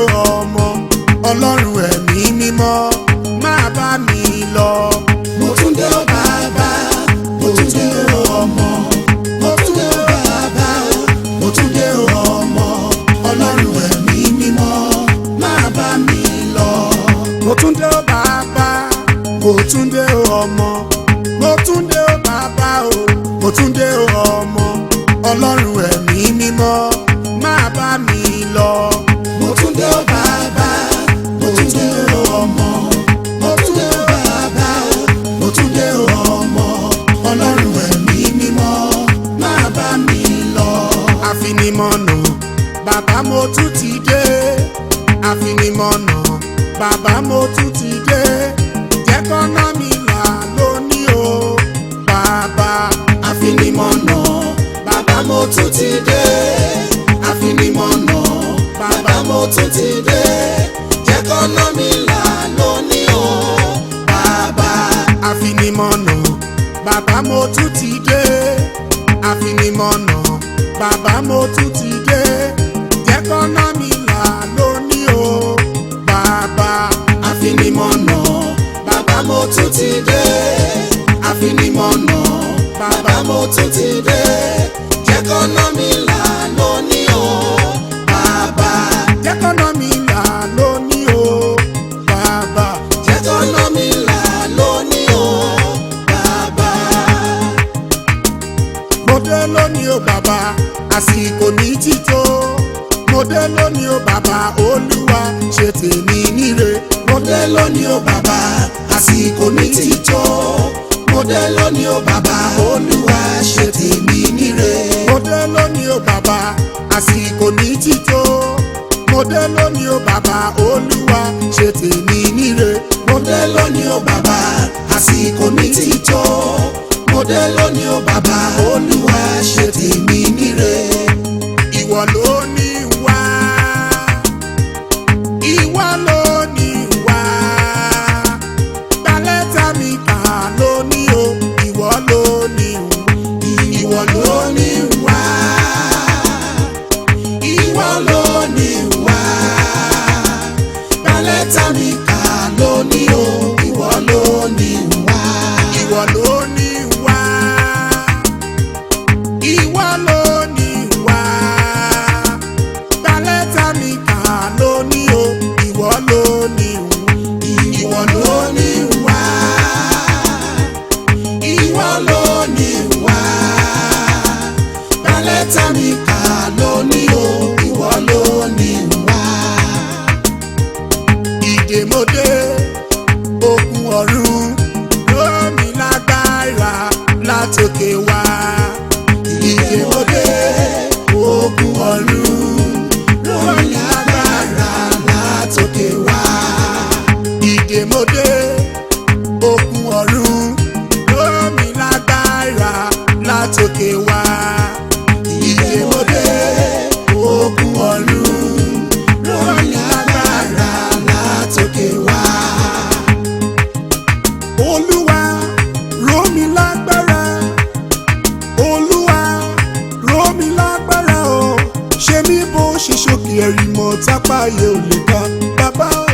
ọmọ Ọlọ́run ẹ̀mí mímọ́ máa bá mi lọ. Mo tún dé o bàbá, mo tún dé o ọmọ, mo tún dé o bàbá, mo tún dé o ọmọ Ọlọ́run ẹ̀mí mímọ́ máa bá mi lọ. Mo tún dé o bàbá, mo tún dé o ọmọ, mo tún dé o bàbá o, mo tún dé o ọmọ Ọlọ́run ẹ̀mí mímọ́ máa bá mi lọ. Mo tún dé o bàbá, mo tún dé o ọmọ, mo tún dé o bàbá, mo tún dé o ọmọ Ọlọ́run ẹ̀mí mímọ́ máa bá mi lọ. Àfinimọ̀nà bàbá mo tún ti dé, àfinimọ̀nà bàbá mo tún ti dé, jẹ́ kọ́nà mi là lónìí o bàbá. Àfinimọ̀nà bàbá mo tún ti dé, àfinimọ̀nà bàbá mo tún ti dé, jẹ́ kọ́nà mi là lónìí o bàbá. Àfinimọ̀nà bàbá mo tún ti dé, àfinimọ̀nà bàbá mo tún ti dé, jẹ́ kọ́nà mi là lónìí o bàbá. Àfinimọ̀nà bàbá mo tún ti dé, àfinimọ̀nà bàbá mo tún ti dé, jẹ́ kọ́nà mi là lónìí o bàbá. Jẹ́ kọ́nà mi là lónìí o bàbá. Jẹ́ kọ́nà mi là lónìí o bàbá. Mo dé lónìí o bàbá, àsìkò ní tító. Mo dé lónìí o bàbá, Olúwa ṣe tèmi níre. Mo dé lónìí o bàbá, àsìkò mi ti tó. Mo dé lónìí o bàbá, Olúwa ṣe tèmi níre. Mo dé lónìí o bàbá, àsìkò ní tító. Mo dé lónìí o bàbá, Olúwa ṣe tèmi níre. Mo dé lónìí o bàbá, àsìkò mi ti tó. Mo dé lónìí o bàbá, Olúwa ṣe tèmi níre. Ìwọ ló ní wá, ìwọ ló ní wá, gba lẹ́tà mi kà lónìí o. Ìwọ ló ní wá, Ìwọ ló ní wá, ìwọ ló ní wá, gba lẹ́tà mi kà lónìí o. Ìwọ ló ní wá, ìwọ ló ní wá, ìwọ ló ní wá, gba lẹ́tà mi kà lónìí o. Ìwọ ló ní wá, ìwọ ló ní wá, ìwọ ló ní wá, gba lẹ́tà mi kà lónìí o. Ìwọ ló ní wá. ìdèmọdé ogun ọ̀run lómi lágbára látòkè wá. Ìdèmọdé ogun ọ̀run lórí agbára látòkè wá. Ìdèmọdé ogun ọ̀run lómi lágbára látòkè wá. Ìdèmọdé ogun ọ̀run lórí agbára látòkè wá. Olúwa rọ̀ mí lágbára, Olúwa rọ̀ mí lágbára o, ṣe mí bó ṣe ṣókè ẹ̀rì mọ́ tápáyé ò lè ká bàbá o.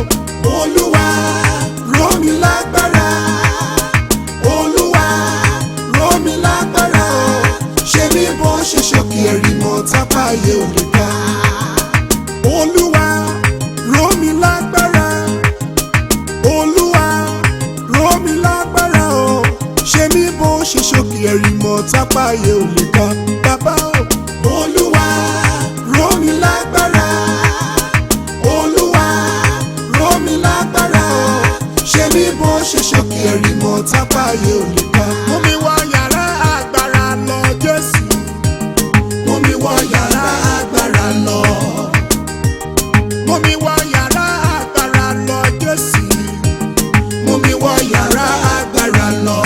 Olúwa rọ̀ mí lágbára, Olúwa rọ̀ mí lágbára o, ṣe mí bó ṣe ṣókè ẹ̀rì mọ́ tápáyé ò lè ká. Olúwa rọ̀ mí lágbára, Olúwa rọ̀ mí lágbára o, ṣe mí bó ṣe ṣókè ẹ̀rì mọ́ tápáyé ò lè ká bàbá o. Olúwa rọ̀ mí lágbára, Olúwa rọ̀ mí lágbára o, ṣe mí bó ṣe ṣókè ẹ̀rì mọ́ tápáyé ò lè ká. Mú mi wọ yàrá agbára lọ Jésù, Mú mi wọ yàrá agbára lọ. mú mi wọ yàrá agbára lọ Jésù, Mú mi wọ yàrá agbára lọ.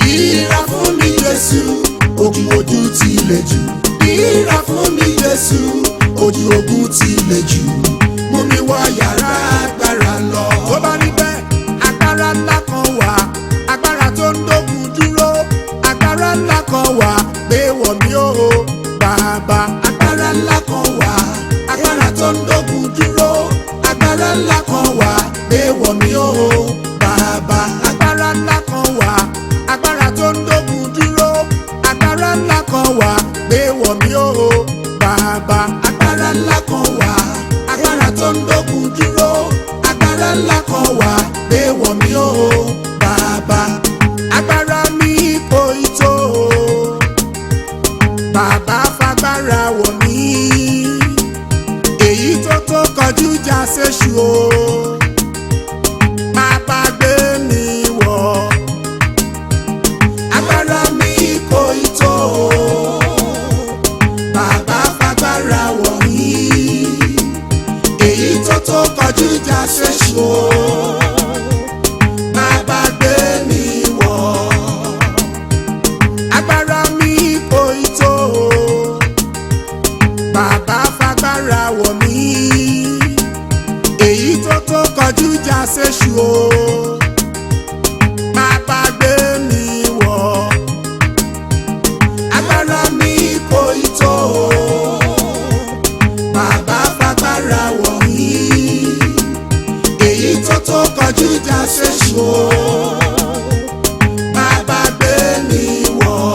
Ìyíra fún mi Jésù, ojú ti le jù. Ìyíra fún mi Jésù, ojú ogun ti le jù. Mú mi wọ yàrá agbára lọ. tó bá rí bẹ́ẹ̀ agbára ńlá kan wà, agbára tó ń dógun dúró, agbára ńlá kan wà gbé wọ̀ mí o bàbá. Agbára ńlá kan wà, agbára tó ń dógun dúró agbára ńlá kan wà gbé wọ̀ mí o bàbá. agbára ńlá kan wà, agbára tó ń dógun dúró, agbára ńlá kan wà, gbé wọ̀ mí o bàbá. agbára ńlá kan wà agbára tó ń dógun dúró agbára ńlá kan wà gbé wọ̀ mí o bàbá. agbára mi kò ì tó bàbá, fagbára wọ̀ mí, èyí tó kọjú ìjà séṣù o bàbá gbé mi wọ̀. agbára mi kò ì tó bàbá fagbára wọ̀ mí, èyí tó kọjú ìjà séṣù o bàbá gbé mi wọ̀. agbára mi kò ì tó bàbá, fagbára wọ̀ mí, èyí tó kọjú ìjà séṣù o bàbá gbé mi wọ̀. agbára mi kò ì tó bàbá fagbára wọ̀ mí, èyí tó kọjú ìjà séṣù o bàbá gbé mi wọ̀.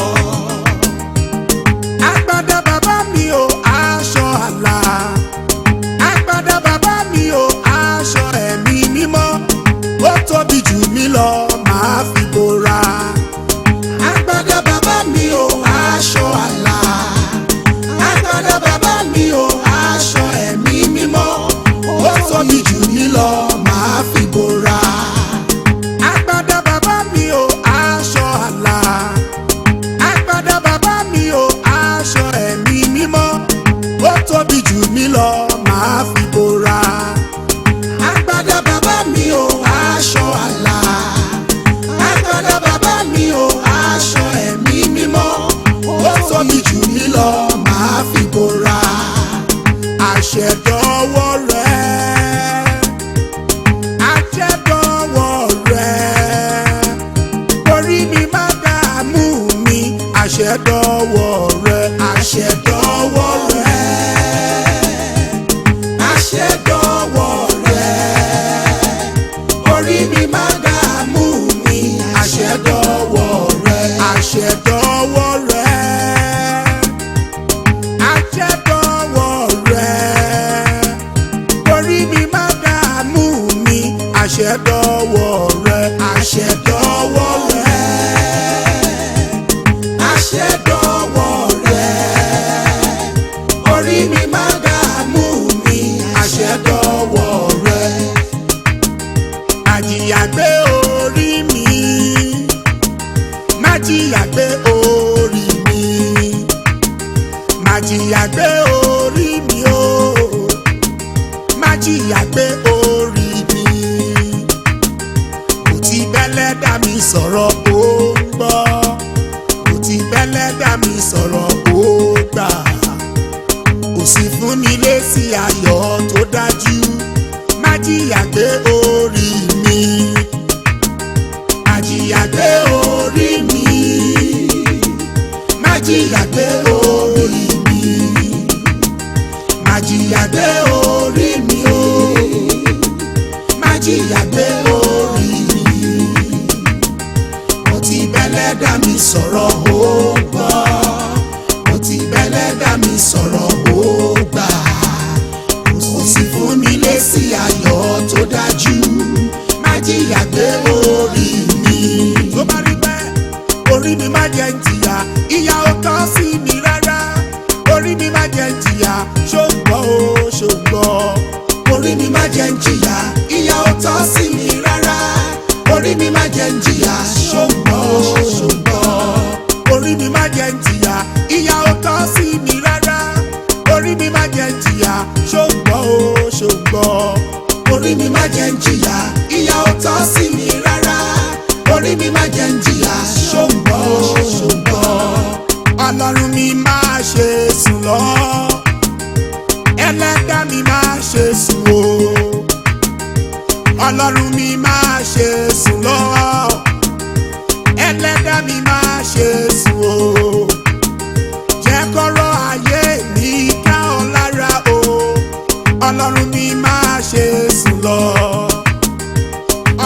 agbádá bàbá mi o aṣọ àlà, agbádá bàbá mi o aṣọ ẹ̀mí mímọ́, ó tóbi jù mí lọ màá fi bora. agbádá bàbá mi o aṣọ àlà, agbádá bàbá mi o aṣọ ẹ̀mí mímọ́, ó tóbi jù mí lọ màá fi bora. agbádá bàbá mi o aṣọ àlà, agbádá bàbá mi o aṣọ ẹ̀mí mímọ́, ó tóbi jù mí lọ màá fi bora. agbádá bàbá mi o aṣọ àlà, agbádá bàbá mi o aṣọ ẹ̀mí mímọ́, ó tóbi jù mí lọ màá fi bora. àṣẹ dọwọ́ rẹ, àṣẹ dọwọ́ rẹ, orí mi má dààmú mi, àṣẹ dọwọ́ rẹ, àṣẹ dọwọ́ rẹ, àṣẹ dọwọ́ rẹ, orí mi má dààmú mi, àṣẹ dọwọ́ rẹ. àṣẹ dọwọ́ rẹ, àṣẹ dọwọ́ rẹ, orí mi má dààmú mi, àṣẹ dọwọ́ rẹ, àṣẹ dọwọ́ rẹ, àṣẹ dọwọ́ rẹ, orí mi má dààmú mi, àṣẹ dọwọ́ rẹ. àjìyà gbé orí mi, má jìyà gbé orí mi, má jìyà gbé orí mi o, má jìyà gbé orí mi. Mo ti bẹ́lẹ̀ dá mi sọ̀rọ̀ ó ń gbọ́, mo ti bẹ́lẹ̀ dá mi sọ̀rọ̀ ó gbà, kò sì fún mi lésì ayọ̀ tó dájú. Má jìyà gbé orí mi, má jìyà gbé orí mi, má jìyà gbé orí mi, má jìyà gbé orí mi o, má jìyà gbé orí mi. Mo ti bẹ́lẹ̀ dá mi sọ̀rọ̀ ó gbọ́, mo ti bẹ́lẹ̀ dá mi sọ̀rọ̀ ó gbà, kò sì fún mi lésì ayọ̀ tó dájú. Má jìyà gbé orí mi. Tó bá rí bẹ́ẹ̀, orí mi má jẹ́ ń jìyà, ìyà ò tọ́ sí mi rárá. Orí mi má jẹ́ ń jìyà, ṣògbọ́ o ṣògbọ́. Orí mi má jẹ́ ń jìyà, ìyà ò tọ́ sí mi rárá. Orí mi má jẹ́ ń jìyà, ṣògbọ́ ṣògbọ́. Orí mi má jẹ́ ń jìyà, ìyà ò tọ́ sí mi rárá. Orí mi má jẹ́ ń jìyà, ṣògbọ́ o ṣògbọ́. Orí mi má jẹ́ ń jìyà, ìyà ò tọ́ sí mi rárá. Orí mi má jẹ́ ń jìyà, ṣògbọ́ ṣògbọ́. Ọlọ́run mi máa ṣe sùn lọ, ẹlẹ́dàá mi máa ṣe sùn o. Ọlọ́run mi máa ṣe sùn lọ, ẹlẹ́dàá mi máa ṣe sùn o. Jẹ́ kọ́rọ̀ ayé mi ká ọ lára o, ọlọ́run mi máa ṣe sùn lọ.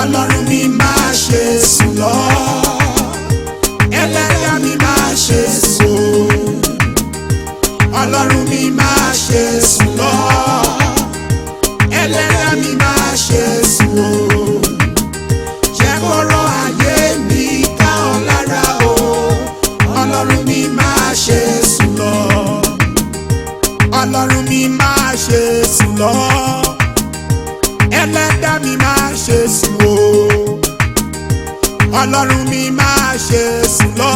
ọlọ́run mi máa ṣe sùn lọ. ẹlẹ́dàá mi máa ṣe sùn. ọlọ́run mi máa ṣe sùn lọ. ẹlẹ́dàá mi máa ṣe sùn. jẹ́ kọ́rọ̀ ayé mi ká ọ lára o. ọlọ́run mi máa ṣe sùn lọ. ọlọ́run mi máa ṣe sùn lọ. ẹlẹ́dàá mi máa ṣe sùn o. ọlọ́run mi máa ṣe sùn lọ.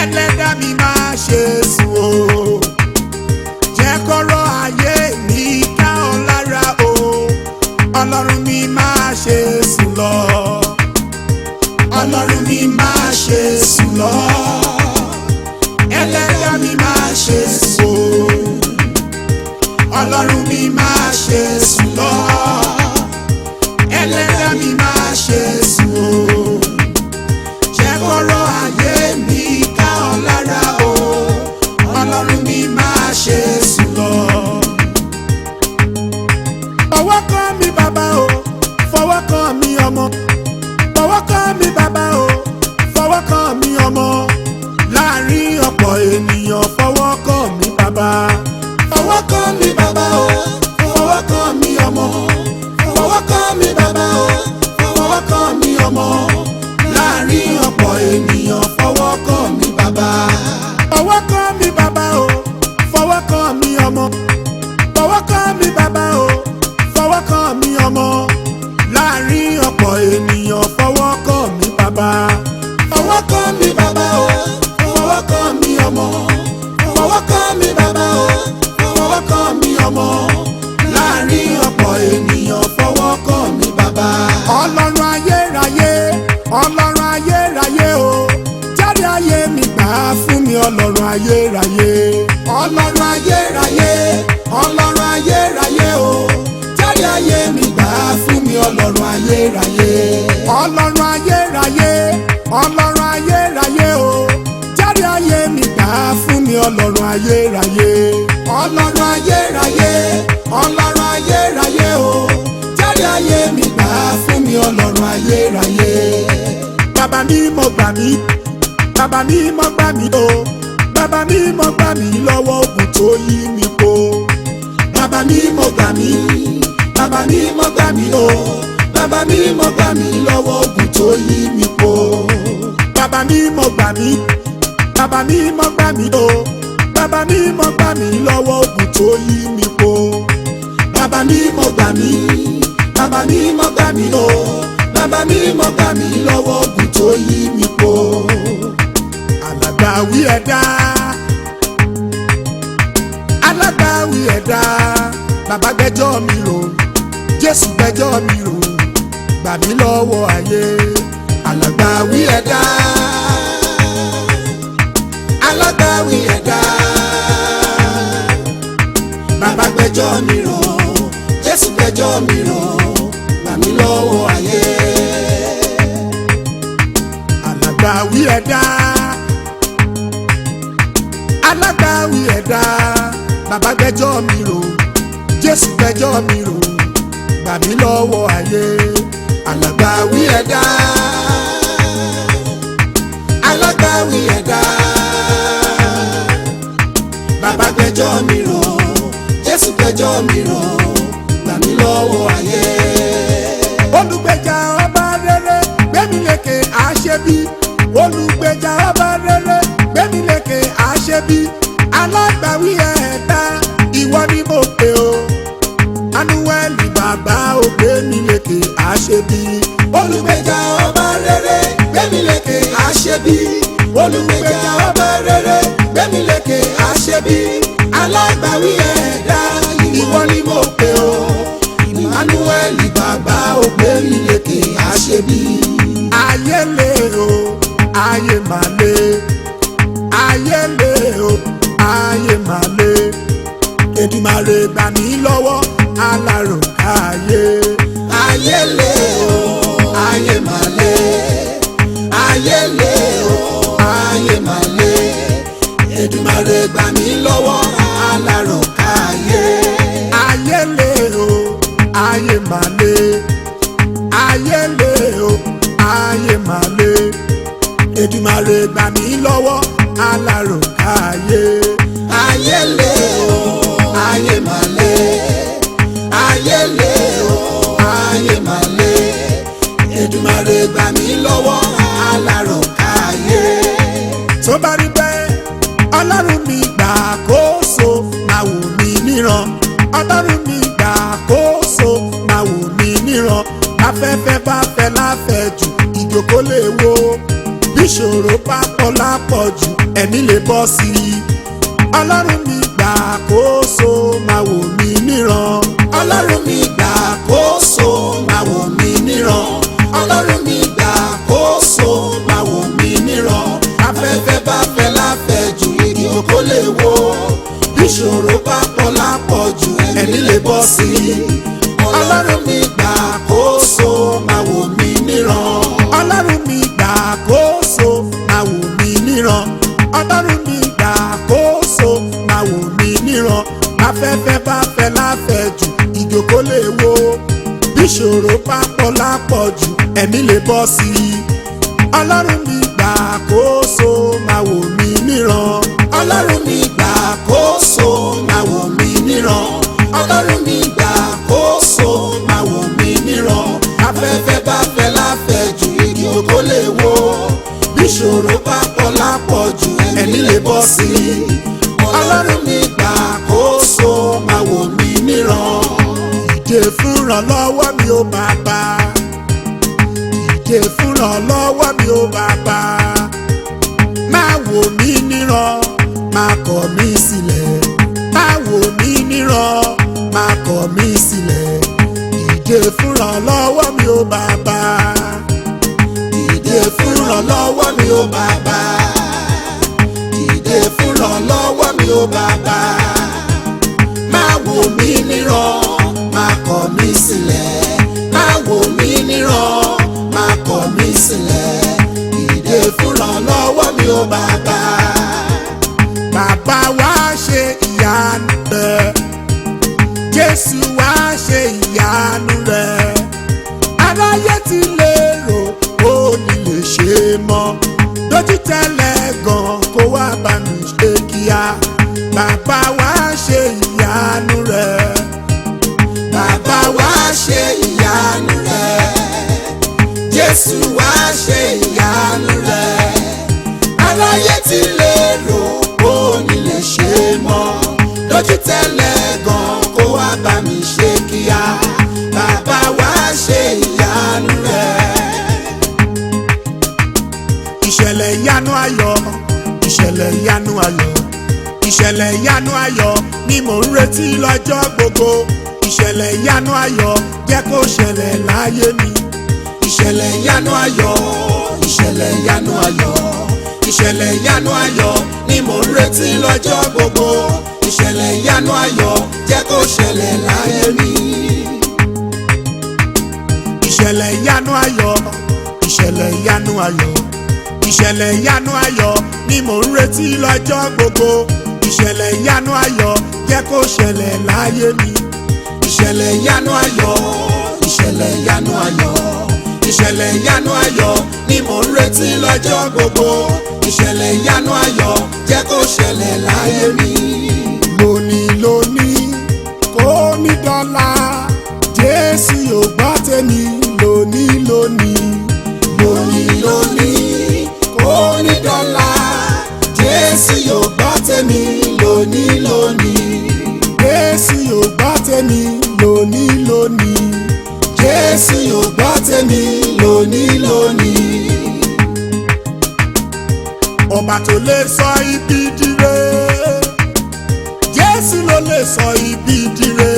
ẹlẹ́dàá mi máa ṣe sùn o. jẹ́ kọ́rọ̀ ayé mi ká ọ lára o. ọlọ́run mi máa ṣe sùn lọ. ọlọ́run mi máa ṣe sùn lọ. ẹlẹ́dàá mi máa ṣe sùn. ọlọ́run mi máa ṣe sùn lọ. ẹlẹ́dàá mi máa ṣe sùn. jẹ́ kọ́rọ̀ ayé mi ká ọ lára o. ọlọ́run mi máa ṣe sùn lọ. fọwọ́ kàn mí bàbá o, fọwọ́ kàn mí ọmọ. fọwọ́ kàn mí bàbá o, fọwọ́ kàn mí ọmọ. láàrin ọ̀pọ̀ ènìyàn fọwọ́ kàn mí bàbá. fọwọ́ kàn mí bàbá o, fọwọ́ kàn mí ọmọ. fọwọ́ kàn mí bàbá o, fọwọ́ kàn mí ọmọ. láàrin ọ̀pọ̀ ènìyàn fọwọ́ kàn mí bàbá. fọwọ́ kàn mí bàbá o, fọwọ́ kàn mí ọmọ. fọwọ́ kàn mí bàbá o, fọwọ́ kàn mí ọmọ. láàrin ọ̀pọ̀ ènìyàn fọwọ́ kàn mí bàbá. fọwọ́ kàn mí bàbá o, fọwọ́ kàn mí ọmọ. fọwọ́ kàn mí bàbá o, fọwọ́ kàn mí ọmọ. láàrin ọ̀pọ̀ ènìyàn fọwọ́ kàn mí bàbá. ọlọ́run ayérayé, ọlọ́run ayérayé o. jáde ayé mi gbà á fún mi ọlọ́run ayérayé. ọlọ́run ayérayé, ọlọ́run ayérayé o. jáde ayé mi gbà á fún mi ọlọ́run ayérayé. ọlọ́run ayérayé, ọlọ́run ayérayé o. jáde ayé mi gbà á fún mi ọlọ́run ayérayé. ọlọ́run ayérayé, ọlọ́run ayérayé o. jáde ayé mi gbà á fún mi ọlọ́run ayérayé. bàbá mi mo gbà mí, bàbá mi mo gbà mí o. bàbá mi mo gbà mí lọ́wọ́ ogun tó yí mi po. bàbá mi mo gbà mí, bàbá mi mo gbà mí o. bàbá mi mo gbà mí lọ́wọ́ ogun tó yí mi po. bàbá mi mo gbà mí, bàbá mi mo gbà mí o. bàbá mi mo gbà mí lọ́wọ́ ogun tó yí mi po. bàbá mi mo gbà mí, bàbá mi mo gbà mí o. bàbá mi mo gbà mí lọ́wọ́ ogun tó yí mi po. alágbàwí ẹ̀dá, alágbàwí ẹ̀dá. bàbá gbẹ́jọ́ mi rò, jésù gbẹ́jọ́ mi rò. gbà mí lọ́wọ́ ayé. alágbàwí ẹ̀dá, alágbàwí ẹ̀dá. bàbá gbẹ́jọ́ mi rò, jésù gbẹ́jọ́ mi rò. gbà mí lọ́wọ́ ayé. alágbàwí ẹ̀dá, alágbàwí ẹ̀dá. bàbá gbẹ́jọ́ mi rò, jésù gbẹ́jọ́ mi rò. gbà mí lọ́wọ́ ayé. alágbàwí ẹ̀dá, alágbàwí ẹ̀dá. bàbá gbẹ́jọ́ mi rò, jésù gbẹ́jọ́ mi rò. gbà mí lọ́wọ́ ayé. olùgbèjà ọba rere gbémi lékè àṣebí. olùgbèjà ọba rere gbémi lékè àṣebí. alágbàwí ẹ̀dá ìwọ ni mo pè o. anúwẹ̀lì bàbá ò gbémi lékè àṣebí. olùgbèjà ọba rere gbémi lékè àṣebí. olùgbèjà ọba rere gbémi lékè àṣebí. alágbàwí ẹ̀dá ìwọ ni mo pè o. Emmanuel bàbá ò gbémi lékè àṣebí. ayé lé o, ayé mà lé. ayé lé o, ayé mà lé. Èdùmàrè gbà mí lọ́wọ́ aláròkáyé. ayé lé o, ayé mà lé. ayé lé o, ayé mà lé. Èdùmàrè gbà mí lọ́wọ́ aláròkáyé. rere gbà mí lọ́wọ́ aláròkáyé. tó bá rí bẹ́ẹ̀ ọlọ́run mi gbàkóso máa wò mí níran ọlọ́run mi gbàkóso máa wò mí níran afẹ́fẹ́ bá fẹ́ láfẹ̀jù ìjókòó lè wo bíṣòro bá pọ̀ lápọ̀jù ẹ̀mí lè bọ́ sí i ọlọ́run mi gbàkóso máa wò mí níran ọlọ́run mi gbàkóso máa wò mí níran ọlọ́run mi gbàkóso máa wò mí níran afẹ́fẹ́ bá fẹ́ láfẹ̀jù ìjókòó lè wo bíṣòro bá pọ̀ lápọ̀jù ẹ̀mí lè bọ́ sí i ọlọ́run mi gbàkóso máa wò mí níran ọlọ́run mi gbàkóso máa wò mí níran ọlọ́run mi gbàkóso máa wò mí níran afẹ́fẹ́ bá fẹ́ láfẹ̀jù ìjókòó lè wo bíṣòro bá pọ̀ lápọ̀jù ẹ̀mí lè bọ́ sí i ọlọ́run mi gbàkóso máa wò mí níran ọlọ́run mi gbàkóso máa wò mí níran ọlọ́run mi gbàkóso máa wò mí níran afẹ́fẹ́ bá fẹ́ láfẹ̀jù ìjókòó lè wo bíṣòro bá pọ̀ lápọ̀jù ẹ̀mí lè bọ́ sí i ọlọ́run mi gbàkóso máa wò mí níran. ìdè fúnrànlọ́wọ́ mi ò bàbá ìdè fúnrànlọ́wọ́ mi ò bàbá máa wò mí níran máa kọ̀ mí sílẹ̀ máa wò mí níran máa kọ̀ mí sílẹ̀ ìdè fúnrànlọ́wọ́ mi ò bàbá ìdè fúnrànlọ́wọ́ mi ò bàbá ìdè fúnrànlọ́wọ́ mi ò bàbá máa wò mí níran máa kọ̀ mí sílẹ̀ máa wò mí níran máa kọ̀ mí sílẹ̀ ìdè fúnrànlọ́wọ́ mi ò bàbá. bàbá wa ṣe ìyanu rẹ̀ Jésù wa ṣe ìyanu rẹ̀ aráyé ti lérò ó ní lè ṣe mọ́ lójú tẹ́lẹ̀ gan kó wá bá mi ṣe kíá bàbá wa ṣe ìyanu rẹ̀ bàbá wa ṣe ìyanu rẹ̀ Jésù wa ṣe ìyanu rẹ̀ aráyé ti lérò ó ní lè ṣe mọ́ lójú tẹ́lẹ̀ gan kó wá bá mi ṣe kíá bàbá wa ṣe ìyanu rẹ̀. ìṣẹ̀lẹ̀ ìyanu ayọ̀ ìṣẹ̀lẹ̀ ìyanu ayọ̀ ìṣẹ̀lẹ̀ ìyanu ayọ̀ ni mò ń retí lọ́jọ́ gbogbo ìṣẹ̀lẹ̀ ìyanu ayọ̀ jẹ́ kó ṣẹlẹ̀ láyé mi ìṣẹ̀lẹ̀ ìyanu ayọ̀ ìṣẹ̀lẹ̀ ìyanu ayọ̀ ìṣẹ̀lẹ̀ ìyanu ayọ̀ ni mò ń retí lọ́jọ́ gbogbo ìṣẹ̀lẹ̀ ìyanu ayọ̀ jẹ́ kó ṣẹlẹ̀ láyé mi. ìṣẹ̀lẹ̀ ìyanu ayọ̀ ìṣẹ̀lẹ̀ ìyanu ayọ̀ ìṣẹ̀lẹ̀ ìyanu ayọ̀ ni mò ń retí lọ́jọ́ gbogbo ìṣẹ̀lẹ̀ ìyanu ayọ̀ jẹ́ kó ṣẹlẹ̀ láyé mi ìṣẹ̀lẹ̀ ìyanu ayọ̀ ìṣẹ̀lẹ̀ ìyanu ayọ̀ ìṣẹ̀lẹ̀ ìyanu ayọ̀ ni mò ń retí lọ́jọ́ gbogbo ìṣẹ̀lẹ̀ ìyanu ayọ̀ jẹ́ kó ṣẹlẹ̀ láyé mi. lónìí lónìí kò ní dọ́là Jésù yóò gbọ́ tèmi lónìí lónìí lónìí lónìí kò ní dọ́là Jésù yóò gbọ́ tèmi lónìí lónìí Jésù yóò gbọ́ tèmi lónìí lónìí Jésù yóò gbọ́ tèmi lónìí lónìí. ọba tó lè sọ ibi dire Jésù ló lè sọ ibi dire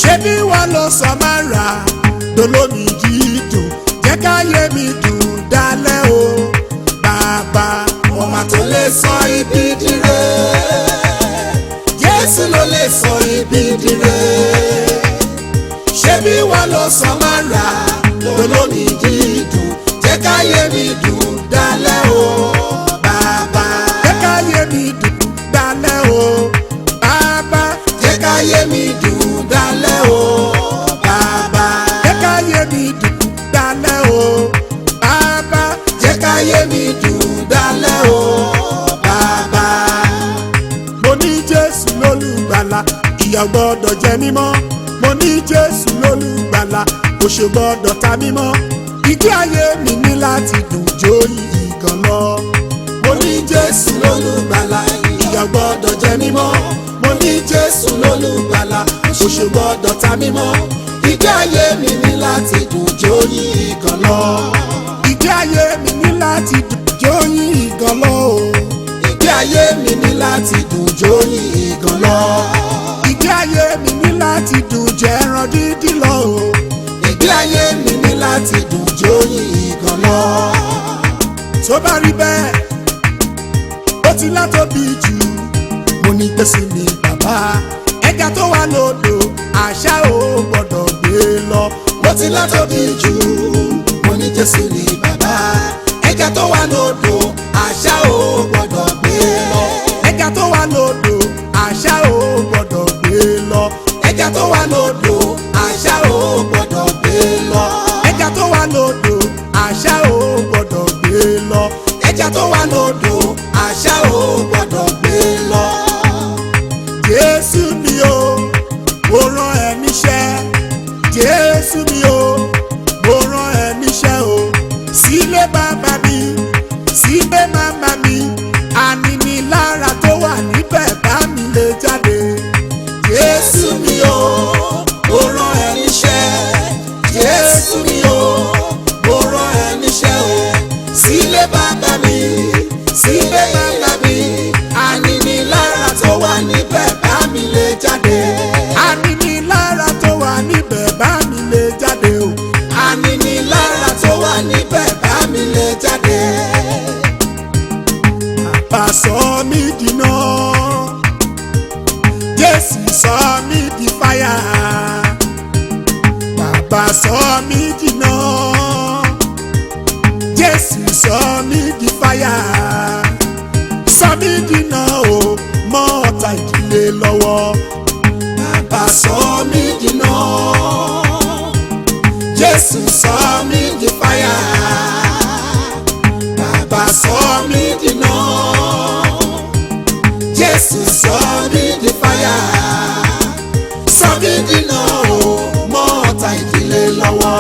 ṣé bí wọ́n lọ sọ máa rà dolómi dídùn jẹ́ káyé mi dùn dálẹ́ o bàbá ọba tó lè sọ ibi dire Jésù ló lè sọ ibi dire ṣé bí wọ́n lọ sọ máa rà dolómi dídùn jẹ́ káyé mi dùn dálẹ́ o bàbá jẹ́ káyé mi dùn dálẹ́ o bàbá jẹ́ káyé mi dùn dálẹ́ o bàbá jẹ́ káyé mi dùn dálẹ́ o bàbá jẹ́ káyé mi dùn dálẹ́ o bàbá. mo ní Jésù lólùgbàlà ìyà gbọ́dọ̀ jẹ mí mọ́ mo ní Jésù lólùgbàlà kò ṣe gbọ́dọ̀ ta mí mọ́ ìgbé ayé mi ní láti dùn jó ìgàn lọ. mo ní Jésù lólùgbàlà ìyà gbọ́dọ̀ jẹ mí mọ́. mo ní Jésù lólùgbàlà kò ṣe gbọ́dọ̀ ta mí mọ́ ìgbé ayé mi ní láti dùn jó ìgàn lọ. ìgbé ayé mi ní láti dùn jó ìgàn lọ o. ìgbé ayé mi ní láti dùn jó ìgàn lọ. ìgbé ayé mi ní láti dùn jẹ ẹran dídí lọ o. ìgbé ayé mi ní láti dùn jó ìgàn lọ. tó bá rí bẹ́ẹ̀ ó ti látóbi jù mo ní Jésù ní bàbá ẹja tó wà lódò àṣà ò gbọ́dọ̀ gbé lọ. mo ti látóbi jù mo ní Jésù ní bàbá ẹja tó wà lódò àṣà ò gbọ́dọ̀ gbé lọ. ẹja tó wà lódò àṣà ò gbọ́dọ̀ gbé lọ. ẹja tó wà lódò àṣà ò gbọ́dọ̀ gbé lọ. ẹja tó wà lódò àṣà ò gbọ́dọ̀ gbé lọ. ẹja tó wà lódò àṣà ò gbọ́dọ̀ gbé lọ. Jésù mi o mo rán ẹ níṣẹ́ Jésù mi o mo rán ẹ níṣẹ́ o sílé bàbá mi sílé màmá mi ànínilára tó wà níbẹ̀ bá mi lè jáde. Jésù mi o mo rán ẹ níṣẹ́. Jésù mi o mo rán ẹ níṣẹ́ o sílé bàbá mi sílé màmá mi ànínilára tó wà níbẹ̀ bá mi lè jáde. ànínilára tó wà níbẹ̀ bá mi lè jáde o. ànínilára tó wà níbẹ̀ bá mi lè jáde. Bàbá sọ mí d'iná Jésù sọ mí di fáyà. Bàbá sọ mí d'iná Jésù sọ mí di fáyà. Sọ mí d'iná o mọ́ ọ̀tá ìdílé lọ́wọ́. Bàbá sọ mí d'iná Jésù sọ mí di fáyà. Bàbá sọ mí d'iná Jésù sọ mí di fáyà. Sọ mí d'iná o mọ́ ọ̀tá ìdílé lọ́wọ́.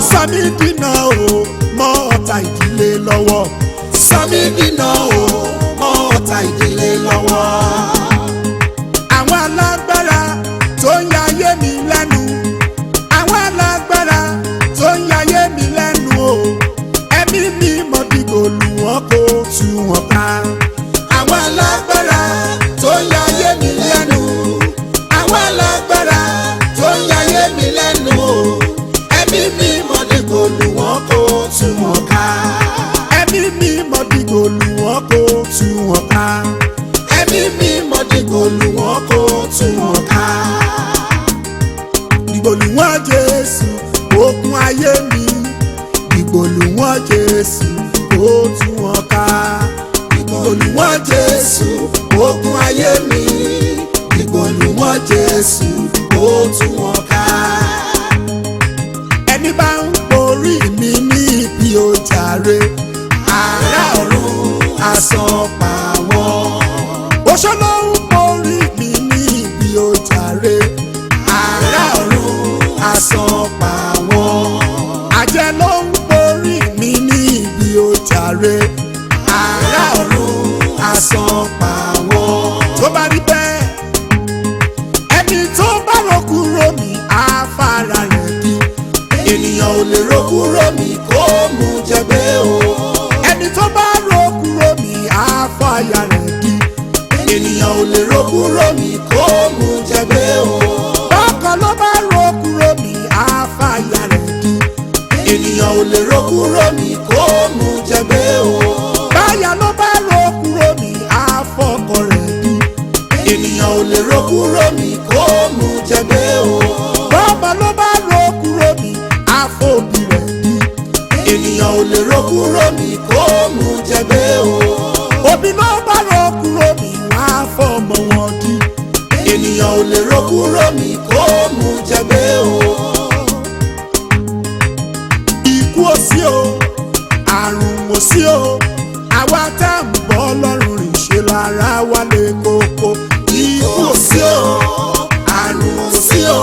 Sọ mí d'iná o mọ́ ọ̀tá ìdílé lọ́wọ́. Sọ mí d'iná o mọ́ ọ̀tá ìdílé lọ́wọ́. Àwọn alágbára tó ń ya ayé mi lẹ́nu. Àwọn alágbára tó ń ya ayé mi lẹ́nu o. Ẹ̀mí mi mọ̀ dìgbò lù wọ́n kó tú wọn ká. Àwọn alágbára tó ń ya ayé mi lẹ́nu. Àwọn alágbára tó ń ya ayé mi lẹ́nu o. Ẹ̀mí mi mọ̀ dìgbò lù wọ́n kó tú wọn ká. Ẹ̀mí mi mọ̀ dìgbò lù wọ́n kó tú wọn ká. Ẹ̀mí mi mọ̀ dìgbò lù wọ́n kó tú wọn ká. Dìgbò lù wọ́n Jésù ogun ayé mi. Dìgbò lù wọ́n Jésù kó tú wọn ká. Dìgbò lù wọ́n Jésù ogun ayé mi. Dìgbò lù wọ́n Jésù kó tú wọn ká. Ẹni bá ń borí mi ní ibi ó jàre. Ará ọ̀run asán pa wọ́n. Oṣó ló ń borí mi ní ibi ó jàre. Ará ọ̀run asán pa wọ́n. Àjẹ́ ló ń borí mi ní ibi ó jàre. Ará ọ̀run asán pa wọ́n. Tó bá rí bẹ́ẹ̀ ẹni tó bá rọ́kúrò mi á fara rẹ̀ bí. Ènìyàn ò lè rókúrò mi kó mú jẹgbẹ́ o. Ẹni tó bá rọ́kúrò mi á fàyà rẹ̀ bí. Ènìyàn ò lè rókúrò mi kó mú jẹgbẹ́ o. Bákan ló bá rọ́kúrò mi á fàyà rẹ̀ bí. Ènìyàn ò lè rókúrò mi kó mú jẹgbẹ́ o. Báyà ló bá rọ́kúrò mi á fọkọ rẹ̀ bí. Ènìyàn ò lè rókúrò mi kó mú jẹgbẹ́ o. Bọ́mọ ló bá rọ́kúrò mi á fòbí rẹ̀ bí. Ènìyàn ò lè rókúrò mi kó mú jẹgbẹ́ o. Òbí ló bá rọ́kúrò mi wá fọmọ wọn dí. Ènìyàn ò lè rókúrò mi kó mú jẹgbẹ́ o. Ikú ò sí o, àrùn ò sí o, àwa tá à ń bọ́ lọ́rùn rìn ṣe lára wa lè kókó. Ikú ò sí o, àrùn ò sí o,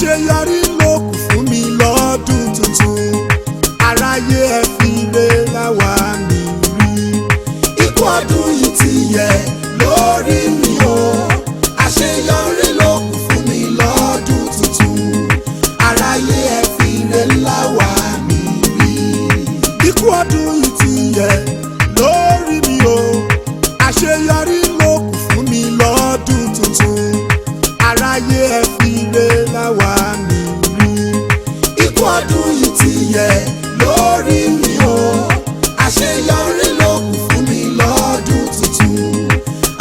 àṣeyọrí ló kù fún mi lọ́dún tuntun. Aráyé ẹ fi re láwa mi rí. Ikú ọdún yìí ti yẹ lórí mi o. Àṣeyọrí ló kù fún mi lọ́dún tuntun. Aráyé ẹ fi re láwa mi rí. Ikú ọdún yìí ti yẹ lórí mi o. Àṣeyọrí ló kù fún mi lọ́dún tuntun. Aráyé ẹ fi re láwa mi rí. Ikú ọdún yìí ti yẹ lórí mi o. Àṣeyọrí ló kù fún mi lọ́dún tuntun.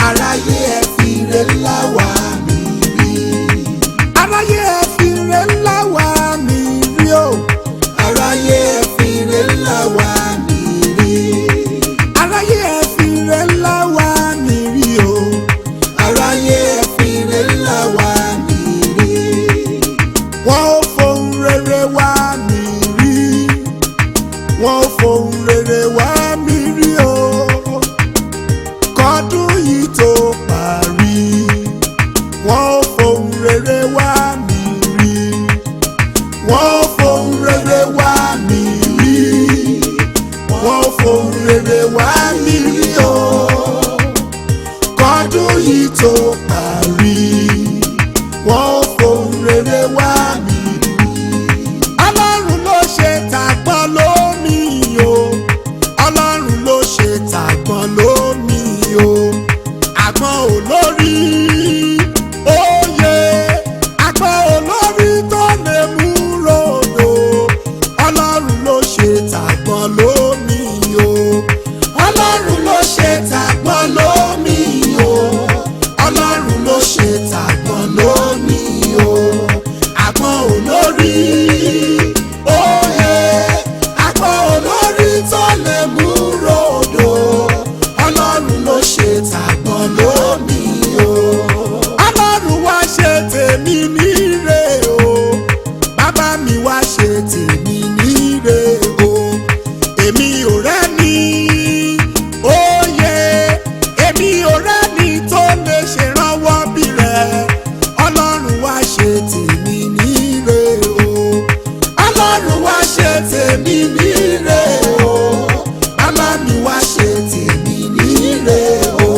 Aráyé ẹ fi re láwa mi rí. Aráyé ẹ fi re láwa mi rí o. Aráyé ẹ fi re láwa mi rí. Aráyé ẹ fi re láwa mi rí o. Aráyé ẹ fi re láwa mi rí. Wọ́n ò fohùn rere wá mi rí. Wọ́n ò fohùn rere wá mi rí o. Kọ́dún yìí tó parí. Wọ́n ò fohùn rere wá mi rí. Wọ́n ò fohùn rere wá mi rí. Wọ́n ò fohùn rere wá mi rí o. Kọ́dún yìí tó parí. Wọ́n ò fohùn rere wá mi rí. Ọlọ́run ló ṣe tàgbọ́n lómi o. Ọlọ́run ló ṣe tàgbọ́n lómi o. Àgbọn olórí òye. Àgbọn olórí tó lè mú ròdò. Ọlọ́run ló ṣe tàgbọ́n lómi o. Ọlọ́run ló ṣe tàgbọ́n lómi o. Ọlọ́run ló ṣe tàgbọ́n lómi o. Àgbọn olórí òye. Àgbọn olórí tó lè mú ròdò. Ọlọ́run ló ṣe tàgbọ́n lómi o. Ọlọ́run wá ṣe tèmi níre o. Bàbá mi wá ṣe tèmi níre o. Èmi ò rẹ́ni òye. Èmi ò rẹ́ni tó lè ṣèrànwọ́ bí rẹ̀. Ọlọ́run wá ṣe tèmi níre o. Ọlọ́run wá ṣe tèmi níre o. Bàbá mi wá ṣe tèmi níre o.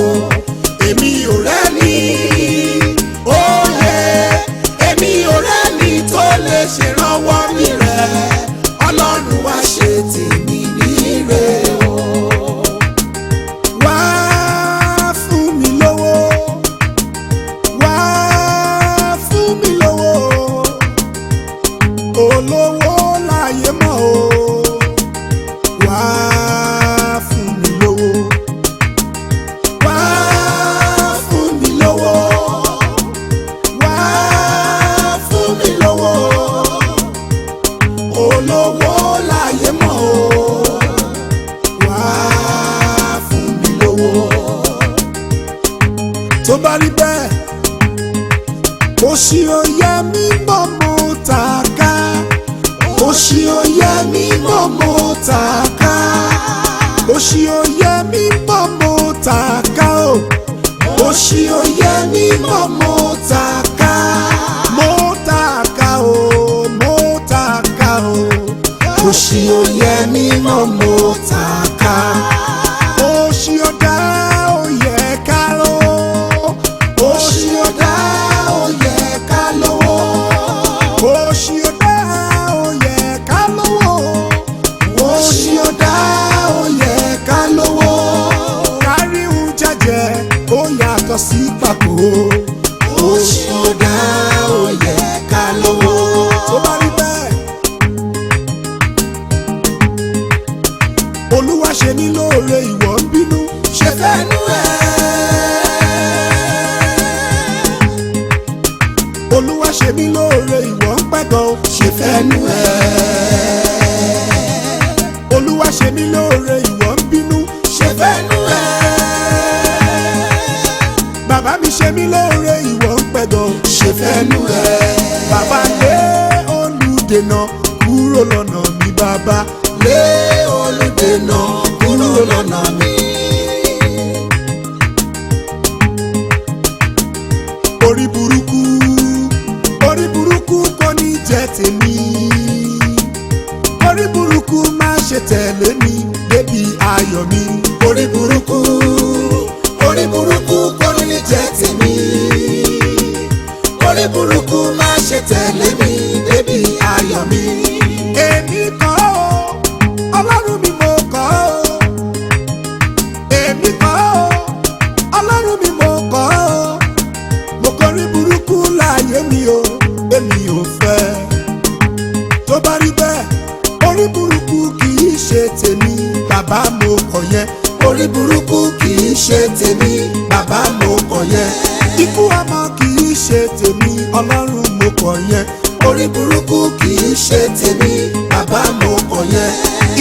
Èmi ò rẹ́ni òye. Èmi ò rẹ́ni tó lè ṣèrànwọ́ mi rẹ̀. Ọlọ́run wá ṣe tèmi níre o. Wá fún mi lówó. Wá fún mi lówó. Olówó láyé mọ́ o. Wá fún mi lówó. Wá fún mi lówó. Wá fún mi lówó. Olówó láyé mọ́ o. Wá fún mi lówó. Tó bá rí bẹ́ẹ̀, òṣì ò yẹ mí mọ́ mo tàka. Òṣì ò yẹ mí mọ́ mo tàka. Òṣì ò yẹ mí mọ́ mo tàka o. Òṣì ò yẹ mí mọ́ mo tàka. Mo tàka o, mo tàka o. Òṣì ò yẹ mí mọ́ mo tàka. Òṣì ò dá ó yẹ ká lọ. Òṣì ò dá ó yẹ ká lówó. Òṣì ò dá ó yẹ ká lówó. Òṣì ò dá ó yẹ ká lówó. Kárí ń jẹjẹ ó yàtọ̀ sí pàkó. Òṣì ò dá ó yẹ ká lówó. Tó bá rí bẹ́ẹ̀, Olúwa ṣe mí lóore ìwọ ń bínú. Ṣe fẹ́nu ẹ̀. Olúwa ṣe mí lóore ìwọ ń pẹ̀gàn. Ṣe fẹ́nu ẹ̀. Olúwa ṣe mí lóore ìwọ ń bínú. Ṣe fẹ́nu ẹ̀. Bàbá mi ṣe mí lóore ìwọ ń pẹ̀gàn. Ṣe fẹ́nu ẹ̀. Bàbá lé olùdènà kúrò lọ́nà mi bàbá. Lé olùdènà kúrò lọ́nà mi. Orí burúkú kò tẹ̀lé mi débi ayọ̀ mi. orí burúkú kò ní jẹ́ tèmi. orí burúkú má ṣe tẹ̀lé mi débi ayọ̀ mi. èmi kọ́ o ọlọ́run mi mo kọ́ o. èmi kọ́ o ọlọ́run mi mo kọ́ o. mo kọ́ orí burúkú láyé mi o èmi ò fẹ́. tó bá rí bẹ́ẹ̀ orí burúkú kì í ṣe tèmi bàbá mo kọ̀ yẹn. orí burúkú kì í ṣe tèmi bàbá mo kọ̀ yẹn. ikú ọmọ kì í ṣe tèmi ọlọ́run mo kọ̀ yẹn. orí burúkú kì í ṣe tèmi bàbá mo kọ̀ yẹn.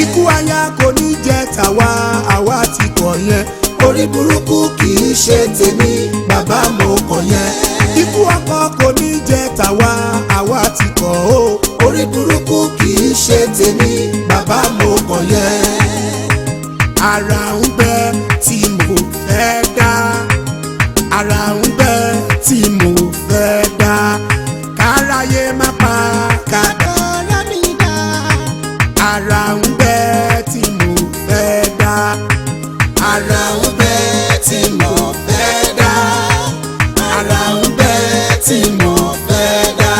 ikú aya kò ní jẹ́ tàwa àwa ti kọ̀ yẹn. orí burúkú kì í ṣe tèmi bàbá mo kọ̀ yẹn. ikú ọkọ kò ní jẹ́ tàwa àwa ti kọ̀ o. orí burúkú kì í ṣe tèmi bàbá mo kọ̀ yẹn. ara ń bẹ tí mo fẹ́ dá. ara ń bẹ tí mo fẹ́ dá. káráyé má pa kádàrá mi dá. ara ń bẹ tí mo fẹ́ dá. ara ń bẹ tí mo fẹ́ dá. ara ń bẹ tí mo fẹ́ dá.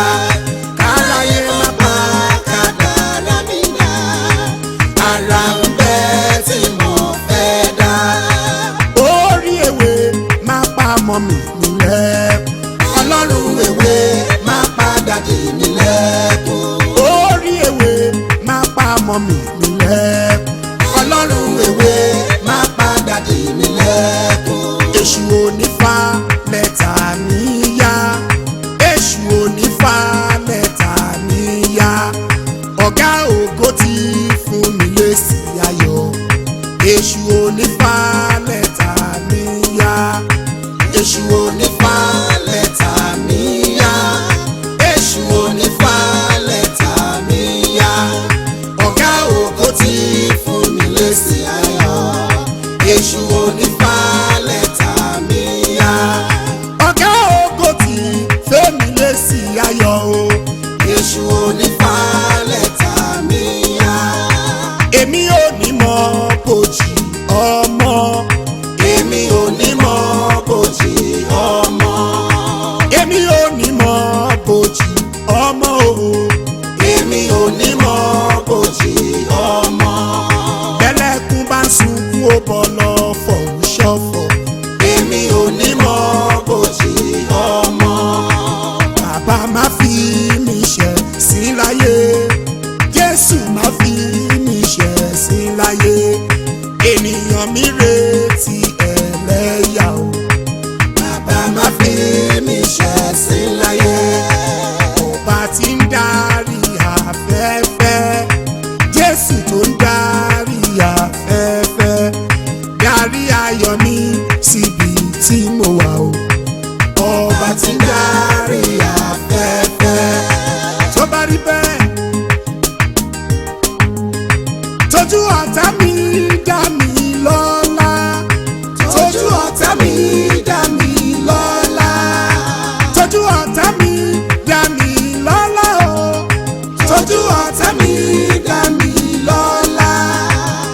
káráyé má pa kádàrá mi dá. ara ń bẹ tí mo fẹ́ dá. orí ewé má pa mọ́ mi nílẹ̀. ọlọ́run ewé má pa dádì mi lẹ́kùn. orí ewé má pa mọ́ mi nílẹ̀. ọlọ́run ewé má pa dádì mi lẹ́kùn. èṣù onífà lẹ́tà níyà. èṣù onífà lẹ́tà níyà. ọ̀gá ògo ti fún mi lésì ayọ̀. èṣù onífà lẹ́tà níyà. èṣù onífà lẹ́tà mi yá. èṣù onífà lẹ́tà mi yá. ọ̀gá ògo ti fún mi lésì ayọ̀. èṣù onífà lẹ́tà mi yá. ọ̀gá ògo ti fẹ́ mi lésì ayọ̀ o. èṣù onífà lẹ́tà mi yá. èmi ò ní mọ bòjì ọmọ. èmi ò ní mọ bòjì ọmọ. èmi ò ní mọ bòjì ọmọ o. èmi ò ní mọ bòjì ọmọ. bẹ́lẹ̀kún bá ń sunkún ó bọ́ lọ fọ̀hún ṣọ̀fọ̀. èmi ò ní mọ bòjì ọmọ. bàbá má fi mi ṣẹ̀ sí láyé. jésù má fi mi ṣẹ̀ sí láyé. ènìyàn mi retí ẹlẹ́yà o. bàbá má fi mi ṣẹ̀ sí láyé. ọba tí ń darí afẹ́fẹ́. jésù tó ń darí afẹ́fẹ́. darí ayọ̀ mi síbi tí mo wà o. ọba tí ń darí afẹ́fẹ́. tó bá rí bẹ́ẹ̀ tójú ọ̀tá mi dá mi lọ́lá. tójú ọ̀tá mi dá mi lọ́lá. tójú ọ̀tá mi dá mi lọ́lá o. tójú ọ̀tá mi dá mi lọ́lá.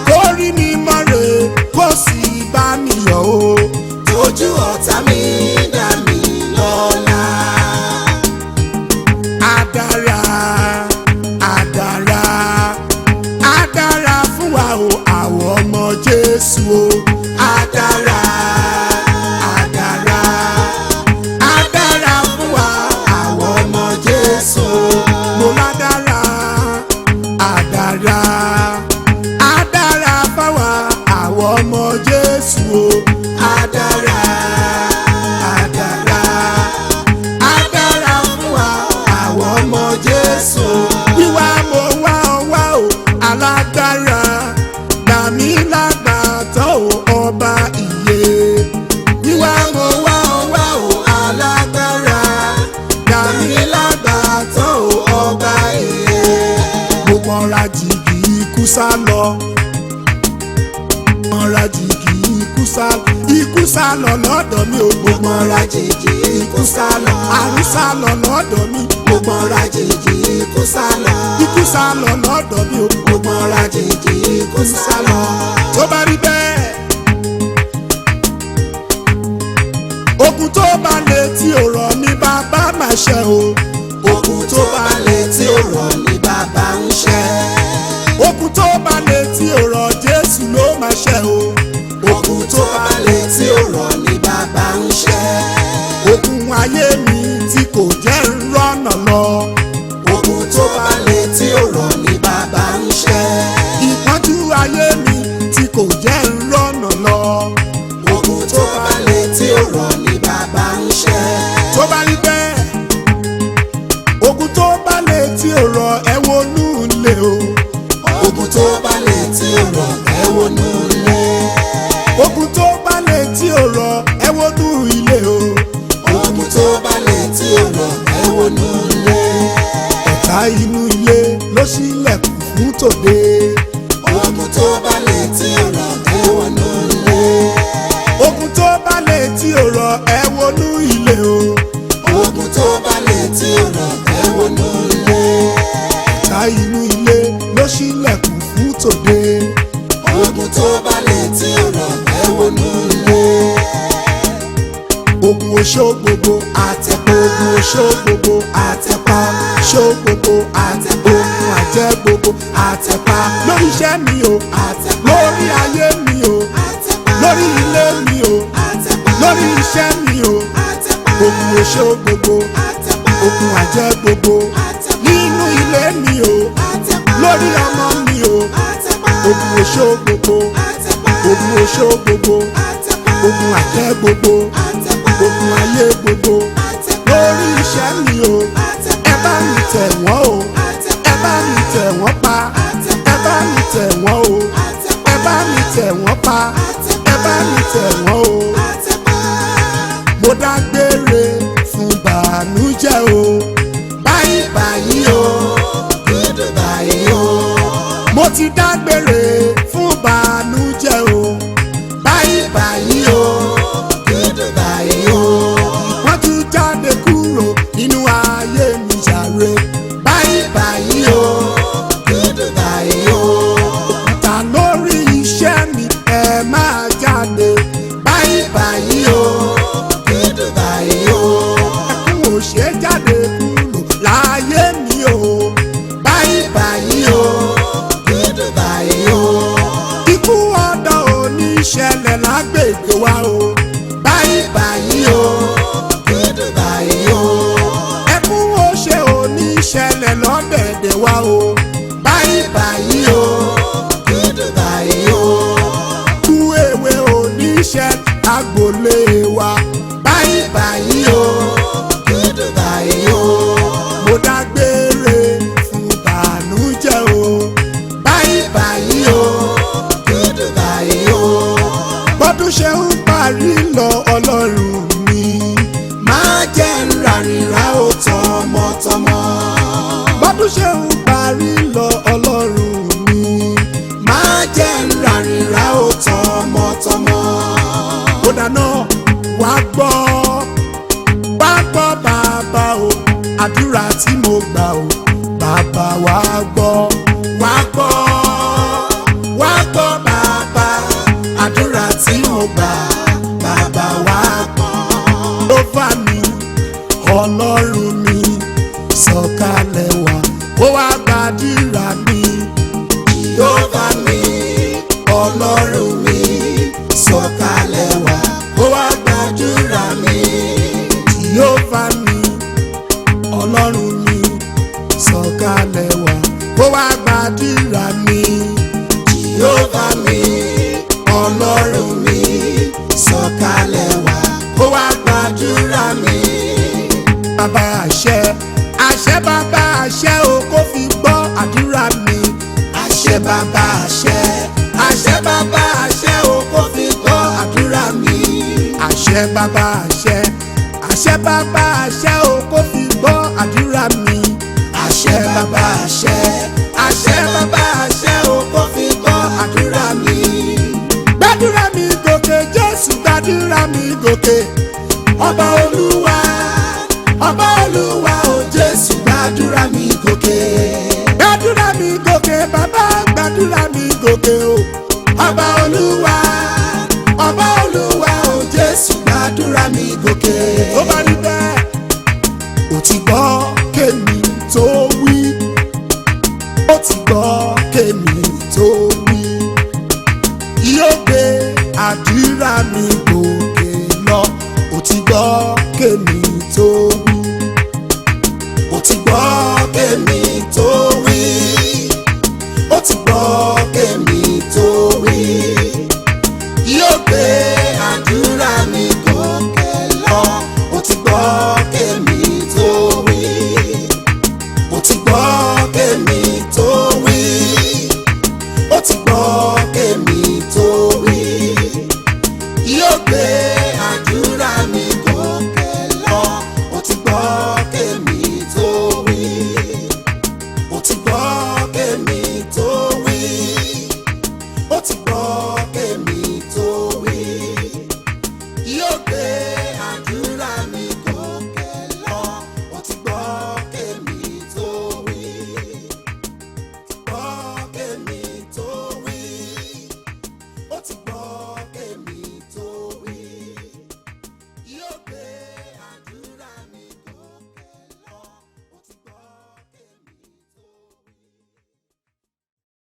kórìí mi mọ̀rẹ́ kó sì bá mi yọ̀ o. tójú ọ̀tá mi dá mi lọ́lá. Adára, adára, adára fún wa o àwọn ọmọ Jésù o. Adára, adára, adára fún wa àwọn ọmọ Jésù. mo ládára, adára, adára fún wa àwọn ọmọ Jésù o. Adára, adára, adára fún wa àwọn ọmọ Jésù. Wíwá mo wá ọ wá o alágbára, gbà mí lágbàtọ́ o ọba ìyè. Wíwá mo wá ọ wá o alágbára, gbà mí lágbàtọ́ o ọba ìyè. gbogbo ọ̀rá jìgì ikú sá lọ. ọ̀rá jìgì ikú sá lọ lọ́dọ̀ mi ò Gbogbo ọ̀rá jìjì ikú sá lọ. àrùn sá lọ lọ́dọ̀ mi. Gbogbo ọ̀rá jìjì ikú sá lọ. ikú sá lọ lọ́dọ̀ mi ò Gbogbo ọ̀rá jìjì ikú kú sálọ. tó bá rí bẹ́ẹ̀ ogun tó bá lè tí ò rọ̀ ní bàbá máa ṣe o. ogun tó bá lè tí ò rọ̀ ní bàbá ń ṣẹ́. ogun tó bá lè tí ò rọ̀ Jésù ló máa ṣe o. ogun tó bá lè tí ò rọ̀ ní bàbá ń ṣẹ́. ogun ayé mi tí kò jẹ́ ń rọ́nà lọ. ogun tó bá lè tí ò rọ̀ ní bàbá ń ṣẹ́. ìpọ́njú ayé mi tí kò jẹ́ ń rọ́nà lọ. ogun tó bá lè tí ò rọ̀ ní bàbá ń ṣẹ́. tó bá rí bẹ́ẹ̀ ogun tó bá lè tí ò rọ̀ ẹ wọnú ilé o. ogun tó bá lè tí ò rọ̀ ẹ wọnú ilé. ogun tó bá lè tí ò rọ̀ ẹ wọnú ilé o. ogun tó bá lè tí ò rọ̀ ẹ wọnú ilé. ọ̀tá inú ilé ló ṣílẹ̀kùn fún tòde. ogun tó bá lè tí ò rọ̀ ẹ wọnú ilé. ogun tó bá lè tí ò rọ̀ ẹ wọnú ilé o. ogun tó bá lè tí ò rọ̀ ẹ wọnú ilé. ọ̀tá inú ilé ló ṣílẹ̀kùn fún tòde. ogun tó bá lè tí ò rọ̀ ẹ wọnú ilé. ogun oṣó gbogbo àtẹ̀pá. ogun oṣó gbogbo àtẹ̀pá. oṣó gbogbo àtẹ̀pá. ogun àjẹ́ gbogbo àtẹ̀pá. lórí iṣẹ́ mi o àtẹ̀pá. lórí ayé mi o àtẹ̀pá. lórí ilé mi o àtẹ̀pá. lórí iṣẹ́ mi o àtẹ̀pá. ogun oṣó gbogbo àtẹ̀pá. ogun àjẹ́ gbogbo àtẹ̀pá. nínú ilé mi o àtẹ̀pá. lórí ọmọ mi o àtẹ̀pá. ogun oṣó gbogbo àtẹ̀pá. ogun oṣó gbogbo àtẹ̀pá. ogun àjẹ́ gbogbo àtẹ̀pá. ogun ayé gbogbo àtẹ̀pá. lórí iṣẹ́ mi o ẹ bá mi tẹ̀ wọ́n o ẹ bá mi tẹ̀ wọ́n pa ẹ bá mi tẹ̀ wọ́n o ẹ bá mi tẹ̀ wọ́n pa ẹ bá mi tẹ̀ wọ́n o. mo dágbére fún bànújẹ́ o báyìí báyìí o Goodbye o. mo ti dágbére fún bànújẹ́ o báyìí báyìí o Goodbye o. wọ́n tún jáde kúrò nínú ayé mi jàre báyìí báyìí o. Goodbye o. ta lórí iṣẹ́ mi ẹ máa jáde báyìí báyìí o. Goodbye o. ẹkún ò ṣe jáde kúrò láyé mi o báyìí báyìí o. Goodbye o. ikú ọ̀dọ́ oníṣẹ̀lẹ̀ lágbègbè wa o báyìí báyìí o. Goodbye o. ẹkún ò ṣe oníṣẹ̀lẹ̀ lọ́dẹ̀dẹ̀ wa o báyìí báyìí o. Goodbye o. kú ewé oníṣẹ́ agbolé wa báyìí báyìí o. Goodbye o. mo dágbére fún bànújẹ́ o báyìí báyìí o. Goodbye o. bọ́dún ṣe ń parí lọ ọlọ́run mi Má jẹ́ ń rárìnrà ó tọmọtọmọ. bọ́dún ṣe ń parí lọ ọlọ́run mi Má jẹ́ ń rárìnrà ó tọmọtọmọ. ó dáná wá gbọ́ bàbá o àdúrà tí mo gbà o bàbá wá gbọ́ Wá gbọ́ bàbá, àdúrà tí mo gbà, bàbá wá gbọ́. ló fà mí ọlọ́run mi sọ̀kalẹ̀ wá ó wá gbàdúrà mi Yóòbá mi, Ọlọ́run mi, sọ̀kalẹ̀ wá, ó wá gbàdúrà mi. yóò fà mí ọlọ́run mi sọ̀kalẹ̀ wá ó wá gbàdúrà mi Yóòbá mi, Ọlọ́run mi, sọ̀kalẹ̀ wá, ó wá gbàdúrà mi. bàbá àṣẹ bàbá àṣẹ o kó fi gbọ́ àdúrà mi Àṣẹ bàbá àṣẹ bàbá àṣẹ o kò fi gbọ́ àdúrà mi. àṣẹ bàbá àṣẹ bàbá àṣẹ o kó fi gbọ́ àdúrà mi Àṣẹ bàbá àṣẹ bàbá àṣẹ o kò fi gbọ́ àdúrà mi. gbàdúrà mi gòkè Jésù gbàdúrà mi gòkè Ọba Olúwa o Jésù gbàdúrà mi gòkè. gbàdúrà mi gòkè bàbá gbàdúrà mi gòkè o ó ti gbọ́ kémi tó wí. Yóò gbé àdúrà mi gòkè lọ, ó ti gbọ́ kémi tó wí. ó ti gbọ́ kémi